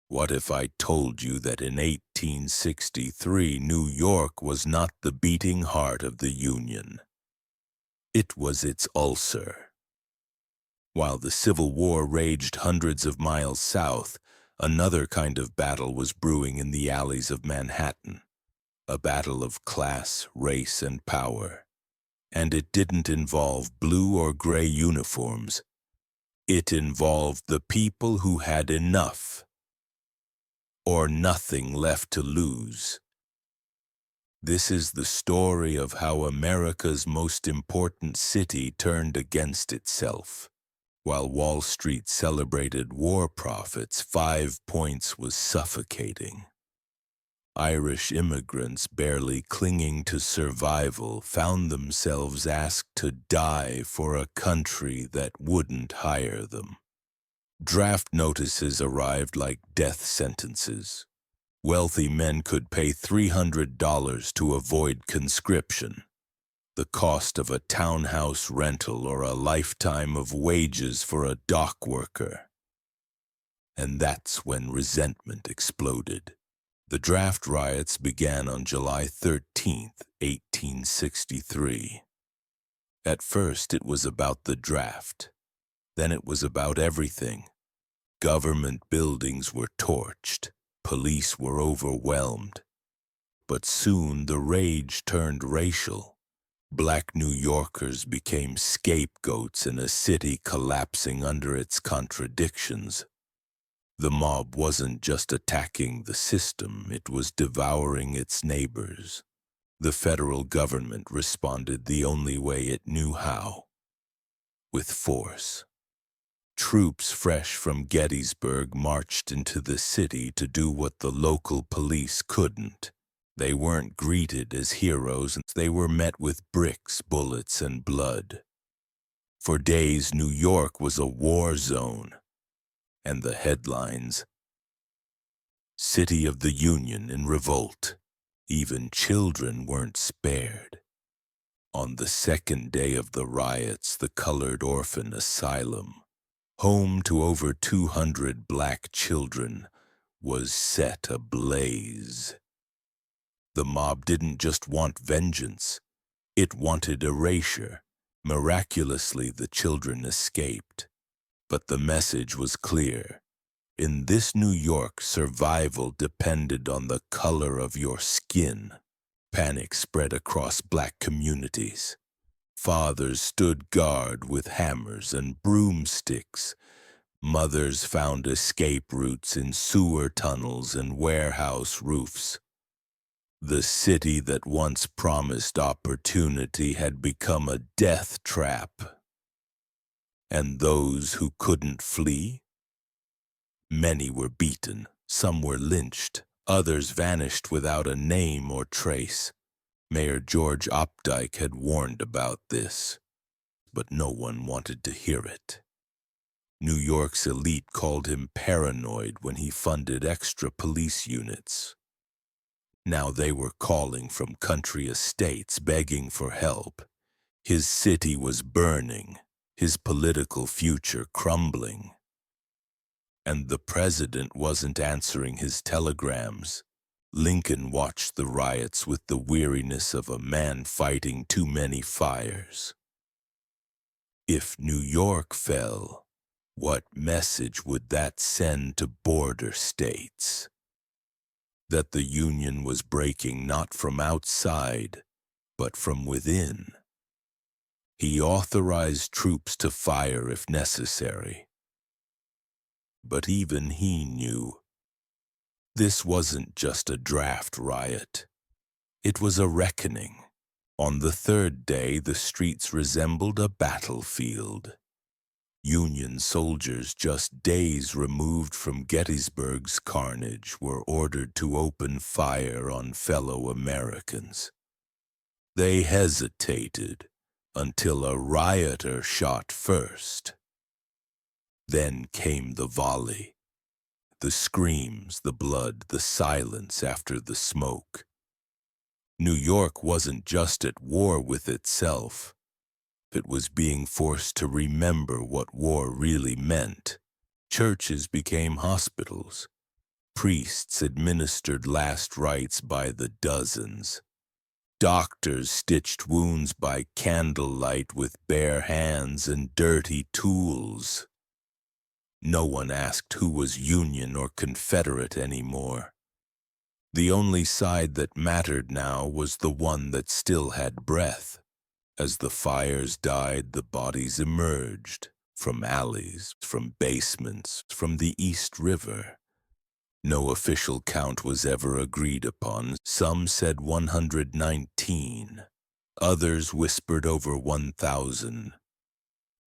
What if I told you that in 1863 New York was not the beating heart of the Union? It was its ulcer. While the Civil War raged hundreds of miles south, another kind of battle was brewing in the alleys of Manhattan. A battle of class, race, and power. And it didn't involve blue or gray uniforms. It involved the people who had enough or nothing left to lose. This is the story of how America's most important city turned against itself. While Wall Street celebrated war profits, 5 points was suffocating. Irish immigrants, barely clinging to survival, found themselves asked to die for a country that wouldn't hire them. Draft notices arrived like death sentences. Wealthy men could pay $300 to avoid conscription, the cost of a townhouse rental or a lifetime of wages for a dock worker. And that's when resentment exploded. The draft riots began on July 13, 1863. At first, it was about the draft. Then it was about everything. Government buildings were torched. Police were overwhelmed. But soon the rage turned racial. Black New Yorkers became scapegoats in a city collapsing under its contradictions. The mob wasn't just attacking the system, it was devouring its neighbors. The federal government responded the only way it knew how, with force. Troops fresh from Gettysburg marched into the city to do what the local police couldn't. They weren't greeted as heroes, they were met with bricks, bullets, and blood. For days, New York was a war zone. And the headlines: City of the Union in revolt. Even children weren't spared. On the second day of the riots, the Colored Orphan Asylum, home to over 200 black children, was set ablaze. The mob didn't just want vengeance, it wanted erasure. Miraculously, the children escaped. But the message was clear. In this New York, survival depended on the color of your skin. Panic spread across black communities. Fathers stood guard with hammers and broomsticks. Mothers found escape routes in sewer tunnels and warehouse roofs. The city that once promised opportunity had become a death trap. And those who couldn't flee? Many were beaten, some were lynched, others vanished without a name or trace. Mayor George Opdyke had warned about this, but no one wanted to hear it. New York's elite called him paranoid when he funded extra police units. Now they were calling from country estates, begging for help. His city was burning. His political future crumbling. And the president wasn't answering his telegrams. Lincoln watched the riots with the weariness of a man fighting too many fires. If New York fell, what message would that send to border states? That the Union was breaking not from outside, but from within. He authorized troops to fire if necessary. But even he knew this wasn't just a draft riot. It was a reckoning. On the third day, the streets resembled a battlefield. Union soldiers, just days removed from Gettysburg's carnage, were ordered to open fire on fellow Americans. They hesitated until a rioter shot first. Then came the volley. The screams, the blood, the silence after the smoke. New York wasn't just at war with itself. It was being forced to remember what war really meant. Churches became hospitals. priests administered last rites by the dozens. Doctors stitched wounds by candlelight with bare hands and dirty tools. No one asked who was Union or Confederate anymore. The only side that mattered now was the one that still had breath. As the fires died, the bodies emerged, from alleys, from basements, from the East River. No official count was ever agreed upon. Some said 119. Others whispered over 1,000.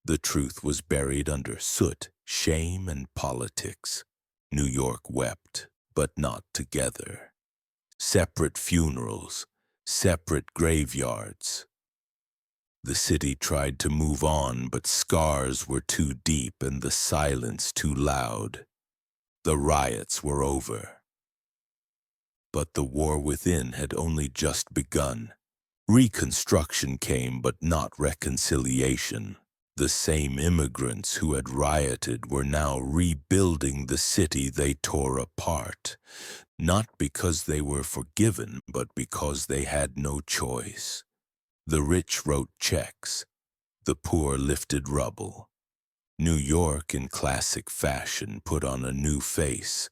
The truth was buried under soot, shame, and politics. New York wept, but not together. Separate funerals, separate graveyards. The city tried to move on, but scars were too deep and the silence too loud. The riots were over. But the war within had only just begun. Reconstruction came, but not reconciliation. The same immigrants who had rioted were now rebuilding the city they tore apart, not because they were forgiven, but because they had no choice. The rich wrote checks, the poor lifted rubble. New York, in classic fashion, put on a new face,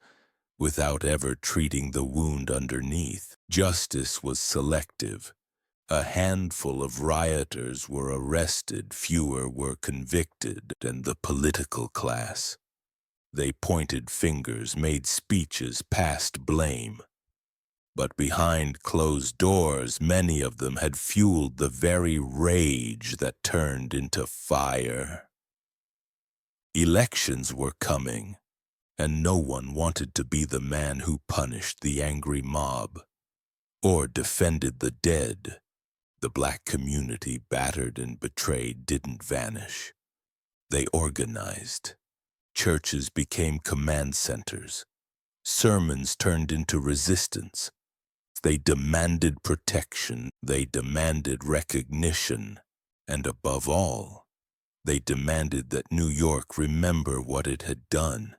without ever treating the wound underneath. Justice was selective. A handful of rioters were arrested, fewer were convicted, and the political class. They pointed fingers, made speeches, passed blame. But behind closed doors, many of them had fueled the very rage that turned into fire. Elections were coming, and no one wanted to be the man who punished the angry mob or defended the dead. The black community, battered and betrayed, didn't vanish. They organized. Churches became command centers. Sermons turned into resistance. They demanded protection. They demanded recognition. And above all, they demanded that New York remember what it had done.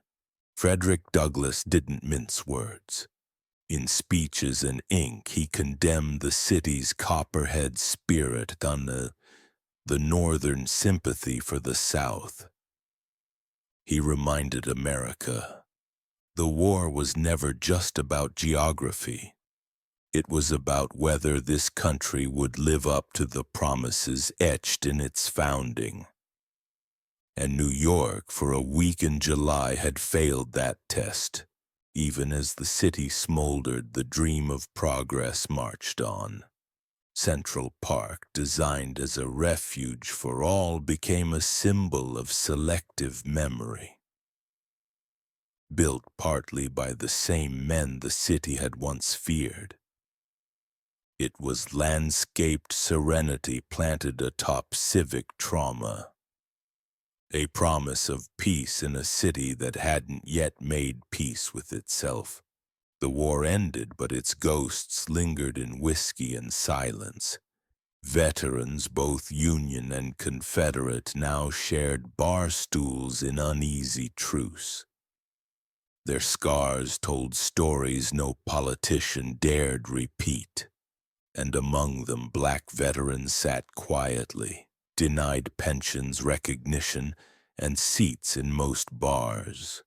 Frederick Douglass didn't mince words. In speeches and ink, he condemned the city's copperhead spirit on the northern sympathy for the South. He reminded America, the war was never just about geography. It was about whether this country would live up to the promises etched in its founding. And New York, for a week in July, had failed that test. Even as the city smoldered, the dream of progress marched on. Central Park, designed as a refuge for all, became a symbol of selective memory. Built partly by the same men the city had once feared. It was landscaped serenity planted atop civic trauma. A promise of peace in a city that hadn't yet made peace with itself. The war ended, but its ghosts lingered in whiskey and silence. Veterans, both Union and Confederate, now shared bar stools in uneasy truce. Their scars told stories no politician dared repeat, and among them black veterans sat quietly, denied pensions, recognition, and seats in most bars.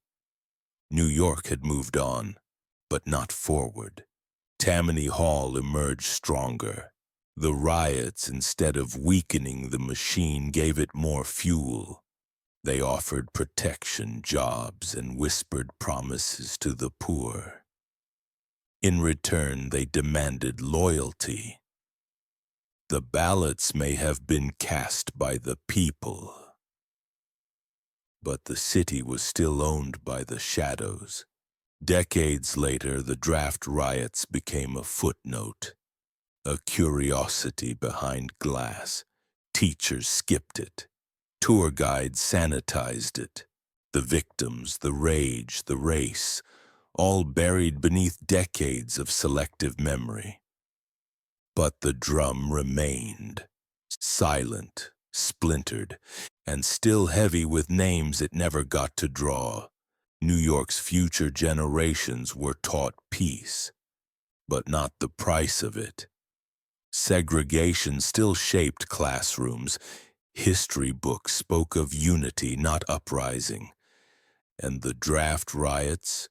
New York had moved on, but not forward. Tammany Hall emerged stronger. The riots, instead of weakening the machine, gave it more fuel. They offered protection, jobs, and whispered promises to the poor. In return, they demanded loyalty. The ballots may have been cast by the people, but the city was still owned by the shadows. Decades later, the Draft Riots became a footnote, a curiosity behind glass. Teachers skipped it. Tour guides sanitized it. The victims, the rage, the race, all buried beneath decades of selective memory. But the drum remained, silent, splintered, and still heavy with names it never got to draw. New York's future generations were taught peace, but not the price of it. Segregation still shaped classrooms. History books spoke of unity, not uprising. And the draft riots,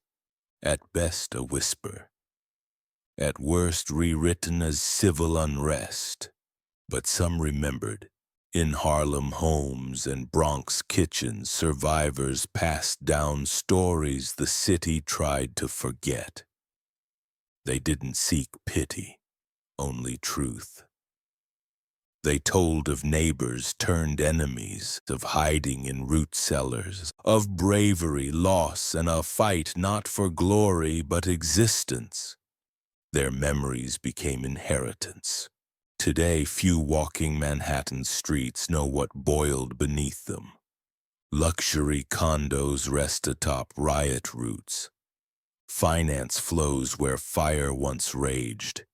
at best a whisper, at worst rewritten as civil unrest. But some remembered. In Harlem homes and Bronx kitchens, survivors passed down stories the city tried to forget. They didn't seek pity, only truth. They told of neighbors turned enemies, of hiding in root cellars, of bravery, loss, and a fight not for glory but existence. Their memories became inheritance. Today, few walking Manhattan streets know what boiled beneath them. Luxury condos rest atop riot routes. Finance flows where fire once raged.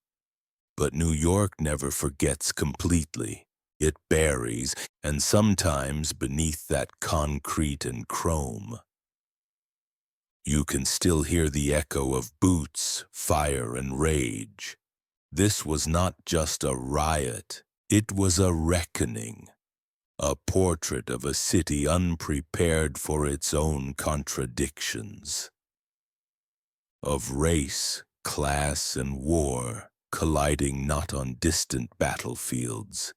But New York never forgets completely. It buries, and sometimes beneath that concrete and chrome, you can still hear the echo of boots, fire, and rage. This was not just a riot, it was a reckoning, a portrait of a city unprepared for its own contradictions. Of race, class, and war colliding not on distant battlefields,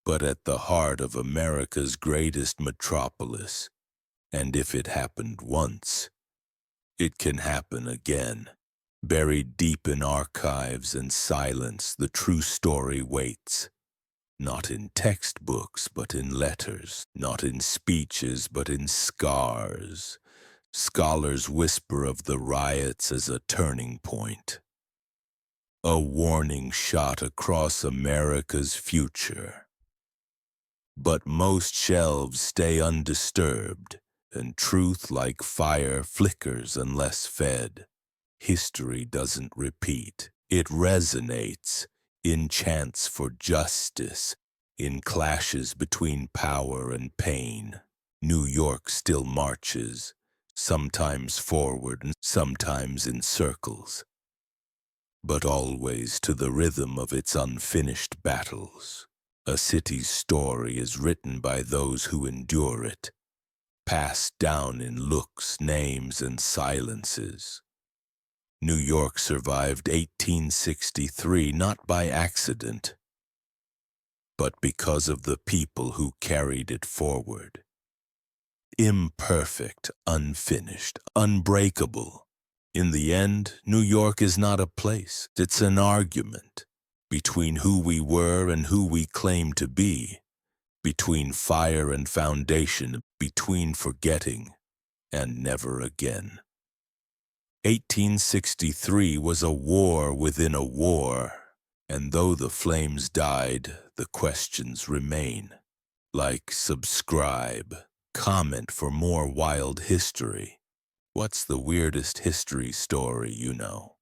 but at the heart of America's greatest metropolis. And if it happened once, it can happen again. Buried deep in archives and silence, the true story waits. Not in textbooks, but in letters. Not in speeches, but in scars. Scholars whisper of the riots as a turning point. A warning shot across America's future. But most shelves stay undisturbed, and truth like fire flickers unless fed. History doesn't repeat. It resonates in chants for justice, in clashes between power and pain. New York still marches, sometimes forward and sometimes in circles, but always to the rhythm of its unfinished battles. A city's story is written by those who endure it, passed down in looks, names, and silences. New York survived 1863 not by accident, but because of the people who carried it forward. Imperfect, unfinished, unbreakable. In the end, New York is not a place, it's an argument between who we were and who we claim to be, between fire and foundation, between forgetting and never again. 1863 was a war within a war, and though the flames died, the questions remain. Like, subscribe, comment for more wild history. What's the weirdest history story you know?